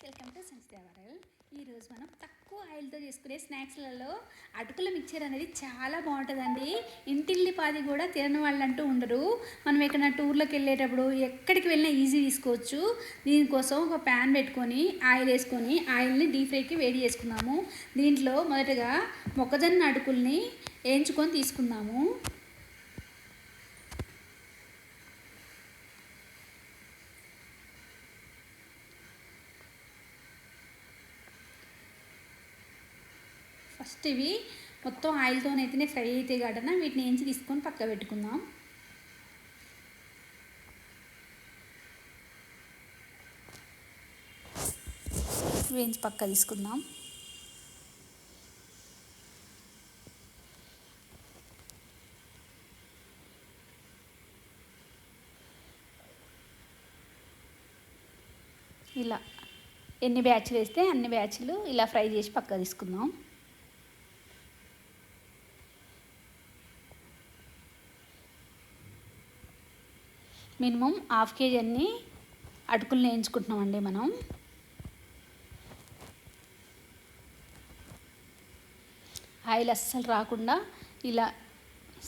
Welcome to సంచిత వరల్. ఈరోజు మనం తక్కువ ఆయిల్తో చేసుకునే స్నాక్స్లలో అటుకుల మిక్చర్ అనేది చాలా బాగుంటుందండి. ఇంటిల్లిపాది కూడా తినని వాళ్ళు అంటూ ఉండరు. మనం ఎక్కడైనా టూర్లోకి వెళ్ళేటప్పుడు ఎక్కడికి వెళ్ళినా ఈజీ తీసుకోవచ్చు. దీనికోసం ఒక ప్యాన్ పెట్టుకొని ఆయిల్ వేసుకొని ఆయిల్ని డీప్ ఫ్రైకి వేడి చేసుకుందాము. దీంట్లో మొదటగా మొక్కజొన్న అటుకుల్ని వేయించుకొని తీసుకుందాము. ఫస్ట్ ఇవి మొత్తం ఆయిల్తోనైతేనే ఫ్రై అయితే కాడన వీటిని వేయించి తీసుకొని పక్క పెట్టుకుందాం. వేయించి పక్క తీసుకుందాం. ఇలా ఎన్ని బ్యాచ్లు వేస్తే అన్ని బ్యాచ్లు ఇలా ఫ్రై చేసి పక్క తీసుకుందాం. మినిమం హాఫ్ కేజీ అన్ని అటుకులు వేయించుకుంటున్నామండి మనం. ఆయిల్ అస్సలు రాకుండా ఇలా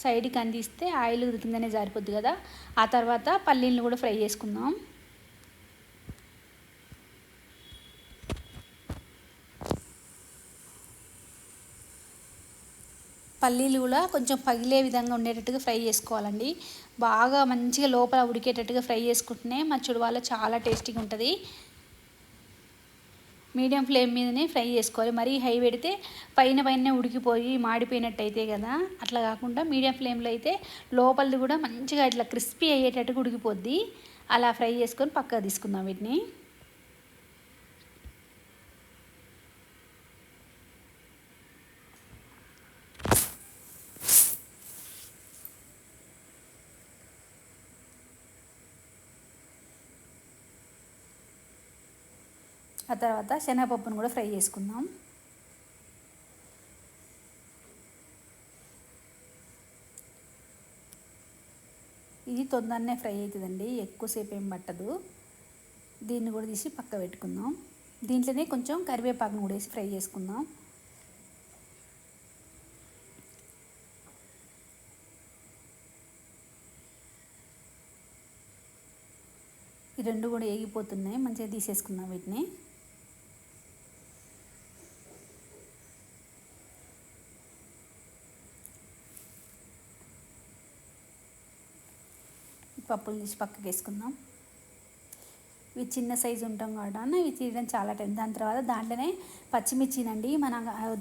సైడ్కి అందిస్తే ఆయిల్ కిందనే జారిపోద్ది కదా. ఆ తర్వాత పల్లీలను కూడా ఫ్రై చేసుకుందాం. పల్లీలు కూడా కొంచెం పగిలే విధంగా ఉండేటట్టుగా ఫ్రై చేసుకోవాలండి. బాగా మంచిగా లోపల ఉడికేటట్టుగా ఫ్రై చేసుకుంటేనే మా చుడవాలో చాలా టేస్టీగా ఉంటుంది. మీడియం ఫ్లేమ్ మీదనే ఫ్రై చేసుకోవాలి. మరీ హై పెడితే పైన ఉడికిపోయి మాడిపోయినట్టు అయితే కదా. అట్లా కాకుండా మీడియం ఫ్లేమ్లో అయితే లోపలిది కూడా మంచిగా ఇట్లా క్రిస్పీ అయ్యేటట్టుగా ఉడికిపోద్ది. అలా ఫ్రై చేసుకొని పక్కకు తీసుకుందాం వీటిని. ఆ తర్వాత శనగపప్పును కూడా ఫ్రై చేసుకుందాం. ఇది తొందరనే ఫ్రై అవుతుందండి, ఎక్కువసేపు ఏం పట్టదు. దీన్ని కూడా తీసి పక్క పెట్టుకుందాం. దీంట్లోనే కొంచెం కరివేపాకును కూడా వేసి ఫ్రై చేసుకుందాం. ఈ రెండు కూడా వేగిపోతున్నాయి, మంచిగా తీసేసుకుందాం వీటిని. పప్పులు తీసి పక్కకి వేసుకుందాం. ఇవి చిన్న సైజు ఉంటాం కాబట్టి ఇవి తీయడం చాలా టైం. దాని తర్వాత దాంట్లోనే పచ్చిమిర్చినండి, మన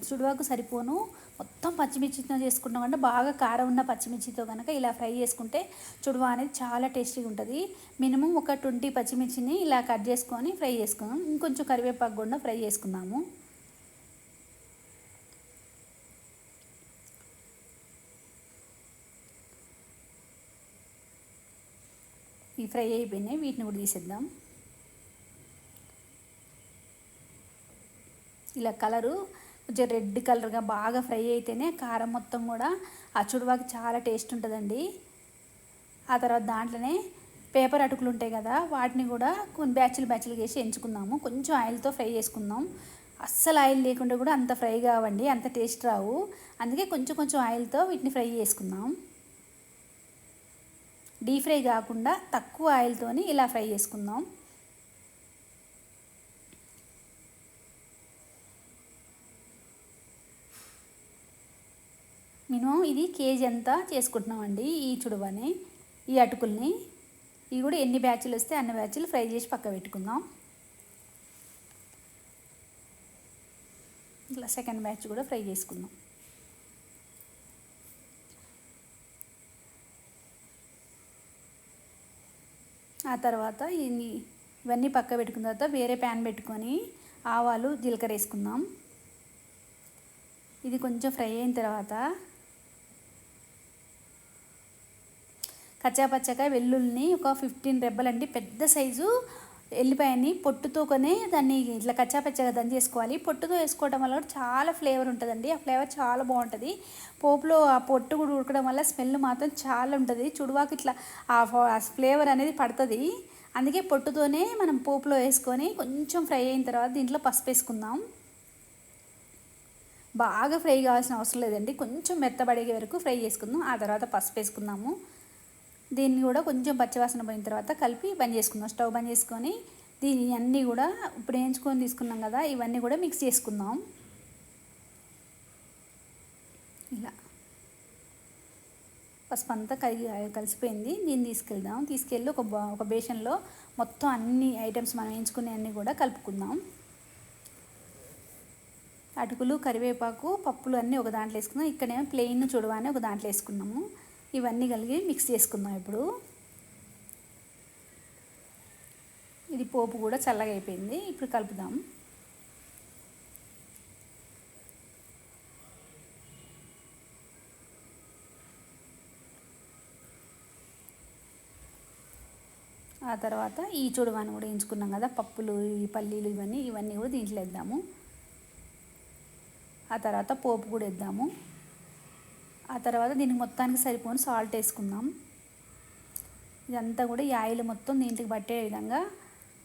చుడువాకు సరిపోను మొత్తం పచ్చిమిర్చితో చేసుకుంటాం అంటే బాగా కారం ఉన్న పచ్చిమిర్చితో కనుక ఇలా ఫ్రై చేసుకుంటే చుడువా అనేది చాలా టేస్టీగా ఉంటుంది. మినిమం ఒక 20 పచ్చిమిర్చిని ఇలా కట్ చేసుకొని ఫ్రై చేసుకుందాం. ఇంకొంచెం కరివేపాకు కూడా ఫ్రై చేసుకుందాము. ఈ ఫ్రై అయిపోయినాయి, వీటిని కూడా తీసేద్దాం. ఇలా కలరు కొంచెం రెడ్ కలర్గా బాగా ఫ్రై అయితేనే కారం మొత్తం కూడా ఆ చుడువాకి చాలా టేస్ట్ ఉంటుందండి. ఆ తర్వాత దాంట్లోనే పేపర్ అటుకులు ఉంటాయి కదా, వాటిని కూడా కొన్ని బ్యాచ్లు వేసి ఎంచుకుందాము. కొంచెం ఆయిల్తో ఫ్రై చేసుకుందాం. అస్సలు ఆయిల్ లేకుండా కూడా అంత ఫ్రై కావండి, అంత టేస్ట్ రావు. అందుకే కొంచెం ఆయిల్తో వీటిని ఫ్రై చేసుకుందాం. డీప్ ఫ్రై కాకుండా తక్కువ ఆయిల్తోని ఇలా ఫ్రై చేసుకుందాం. మినిమం ఇది కేజీ అంతా చేసుకుంటున్నామండి ఈ చుడువని, ఈ అటుకుల్ని. ఇవి కూడా ఎన్ని బ్యాచ్లు వస్తే అన్ని బ్యాచ్లు ఫ్రై చేసి పక్క పెట్టుకుందాం. ఇట్లా సెకండ్ బ్యాచ్ కూడా ఫ్రై చేసుకుందాం. ఆ తర్వాత ఇవన్నీ పక్క పెట్టుకున్న తర్వాత వేరే ప్యాన్ పెట్టుకొని ఆవాలు జీలకర్ర వేసుకుందాం. ఇది కొంచెం ఫ్రై అయిన తర్వాత కచ్చాపచ్చగా వెల్లుల్ని ఒక 15 రెబ్బలండి, పెద్ద సైజు ఎల్లిపాయని పొట్టుతోనే దాన్ని ఇట్లా కచ్చాపచ్చగా దంచేసుకోవాలి. పొట్టుతో వేసుకోవడం వల్ల చాలా ఫ్లేవర్ ఉంటుందండి. ఆ ఫ్లేవర్ చాలా బాగుంటుంది. పోపులో ఆ పొట్టు కూడా ఉడకడం వల్ల స్మెల్ మాత్రం చాలా ఉంటుంది. చుడువాకి ఇట్లా ఆ ఫ్లేవర్ అనేది పడుతుంది. అందుకే పొట్టుతోనే మనం పోపులో వేసుకొని కొంచెం ఫ్రై అయిన తర్వాత దీంట్లో పసుపు వేసుకుందాం. బాగా ఫ్రై కావాల్సిన అవసరం లేదండి, కొంచెం మెత్తబడే వరకు ఫ్రై చేసుకుందాం. ఆ తర్వాత పసుపు వేసుకుందాము. దీన్ని కూడా కొంచెం పచ్చివాసన పోయిన తర్వాత కలిపి బంద్ చేసుకుందాం. స్టవ్ బంద్ చేసుకొని దీన్ని అన్నీ కూడా ఇప్పుడు వేయించుకొని తీసుకున్నాం కదా, ఇవన్నీ కూడా మిక్స్ చేసుకుందాం. ఇలా పసుపు అంతా కలిసిపోయింది. దీన్ని తీసుకెళ్ళి ఒక బేషన్లో మొత్తం అన్ని ఐటమ్స్ మనం వేయించుకునే అన్నీ కూడా కలుపుకుందాం. అటుకులు, కరివేపాకు, పప్పులు అన్నీ ఒక దాంట్లో వేసుకుందాం. ఇక్కడేమో ప్లెయిన్ చుడవాని ఒక దాంట్లో వేసుకున్నాము. ఇవన్నీ కలిగి మిక్స్ చేసుకుందాం. ఇప్పుడు ఇది పోపు కూడా చల్లగా అయిపోయింది. ఇప్పుడు కలుపుదాం. ఆ తర్వాత ఈ చుడవాన్ని కూడా వేయించుకున్నాం కదా, పప్పులు, ఈ పల్లీలు, ఇవన్నీ కూడా దీంట్లో వేద్దాము. ఆ తర్వాత పోపు కూడా వేద్దాము. ఆ తర్వాత దీనికి మొత్తానికి సరిపోని సాల్ట్ వేసుకుందాం. ఇదంతా కూడా ఈ ఆయిల్ మొత్తం దీంట్లోకి పట్టే విధంగా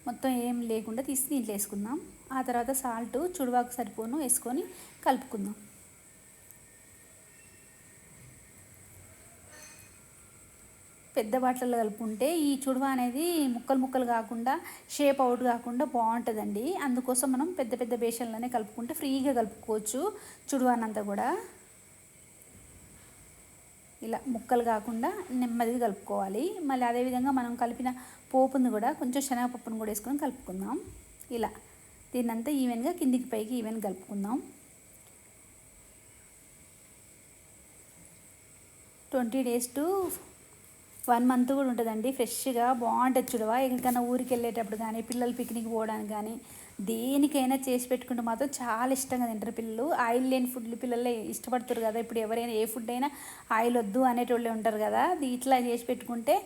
మొత్తం ఏం లేకుండా తీసి దీంట్లో వేసుకుందాం. ఆ తర్వాత సాల్ట్ చుడవాకు సరిపోను వేసుకొని కలుపుకుందాం. పెద్ద బాటల్లో కలుపుకుంటే ఈ చుడవ అనేది ముక్కలు కాకుండా, షేప్ అవుట్ కాకుండా బాగుంటుందండి. అందుకోసం మనం పెద్ద పెద్ద బేషన్లోనే కలుపుకుంటే ఫ్రీగా కలుపుకోవచ్చు చుడవానంతా కూడా. ఇలా ముక్కలు కాకుండా నెమ్మదిగా కలుపుకోవాలి. మళ్ళీ అదేవిధంగా మనం కలిపిన పోపుని కూడా కొంచెం శనగపప్పును కూడా వేసుకొని కలుపుకుందాం. ఇలా దీన్నంతా ఈవెన్గా కిందికి పైకి ఈవెన్ కలుపుకుందాం. 20 days to 1 month కూడా ఉంటుందండి. ఫ్రెష్గా బాగుంటుంది చుడవ. ఎక్కడికైనా ఊరికి వెళ్ళేటప్పుడు కానీ, పిల్లలు పిక్నిక్ పోవడానికి కానీ, దేనికైనా చేసి పెట్టుకుంటే మాత్రం చాలా ఇష్టంగా తింటారు పిల్లలు. ఆయిల్ లేని ఫుడ్లు పిల్లలే ఇష్టపడుతారు కదా. ఇప్పుడు ఎవరైనా ఏ ఫుడ్ అయినా ఆయిల్ వద్దు అనేటోళ్ళే ఉంటారు కదా. ఇట్లా చేసి పెట్టుకుంటే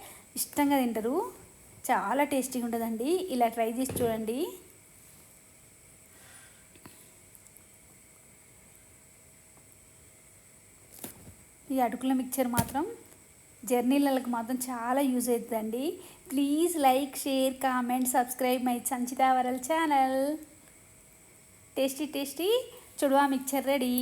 ఇష్టంగా తింటారు. చాలా టేస్టీగా ఉంటుందండి. ఇలా ట్రై చేసి చూడండి. ఈ అటుకుల మిక్చర్ మాత్రం జర్నీలకు మాత్రం చాలా యూజ్ అవుతుందండి. Please like, share, comment, subscribe my Sanchita world channel. Tasty chudwa mixture ready.